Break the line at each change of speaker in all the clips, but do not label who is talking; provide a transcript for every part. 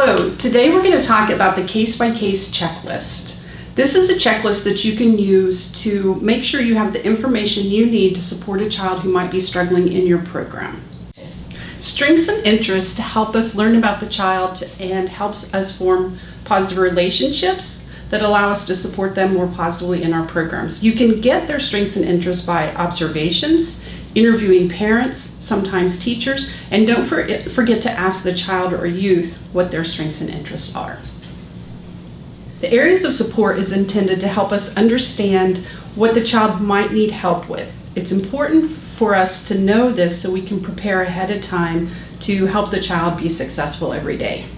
Hello, today we're going to talk about the case-by-case checklist. This is a checklist that you can use to make sure you have the information you need to support a child who might be struggling in your program. Strengths and interests to help us learn about the child and helps us form positive relationships that allow us to support them more positively in our programs. You can get their strengths and interests by observations, interviewing parents, sometimes teachers, and don't forget to ask the child or youth what their strengths and interests are. The areas of support is intended to help us understand what the child might need help with. It's important for us to know this so we can prepare ahead of time to help the child be successful every day.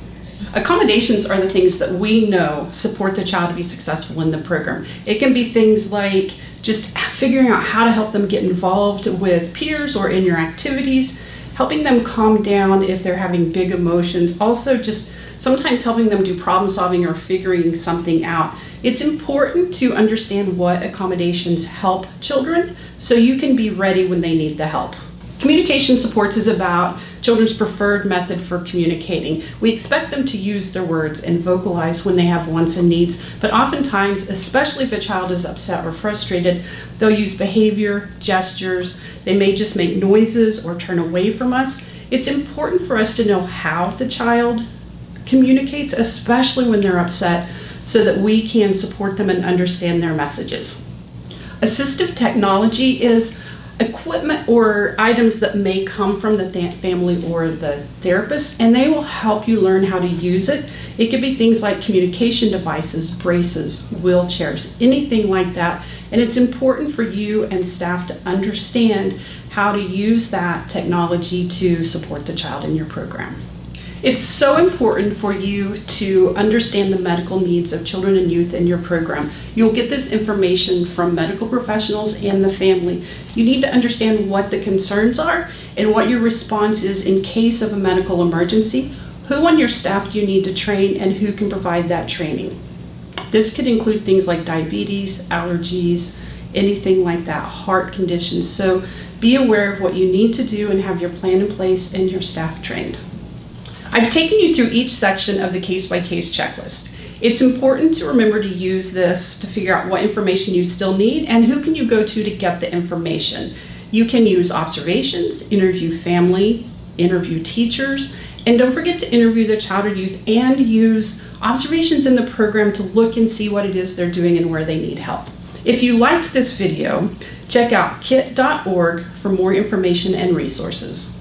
Accommodations are the things that we know support the child to be successful in the program. It can be things like just figuring out how to help them get involved with peers or in your activities, helping them calm down if they're having big emotions, also just sometimes helping them do problem solving or figuring something out. It's important to understand what accommodations help children so you can be ready when they need the help. Communication supports is about children's preferred method for communicating. We expect them to use their words and vocalize when they have wants and needs, but oftentimes, especially if a child is upset or frustrated, they'll use behavior, gestures, they may just make noises or turn away from us. It's important for us to know how the child communicates, especially when they're upset, so that we can support them and understand their messages. Assistive technology is equipment or items that may come from the family or the therapist, and they will help you learn how to use it. It could be things like communication devices, braces, wheelchairs, anything like that. And it's important for you and staff to understand how to use that technology to support the child in your program. It's so important for you to understand the medical needs of children and youth in your program. You'll get this information from medical professionals and the family. You need to understand what the concerns are and what your response is in case of a medical emergency, who on your staff do you need to train, and who can provide that training. This could include things like diabetes, allergies, anything like that, heart conditions. So be aware of what you need to do and have your plan in place and your staff trained. I've taken you through each section of the case-by-case checklist. It's important to remember to use this to figure out what information you still need and who can you go to get the information. You can use observations, interview family, interview teachers, and don't forget to interview the child or youth and use observations in the program to look and see what it is they're doing and where they need help. If you liked this video, check out kit.org for more information and resources.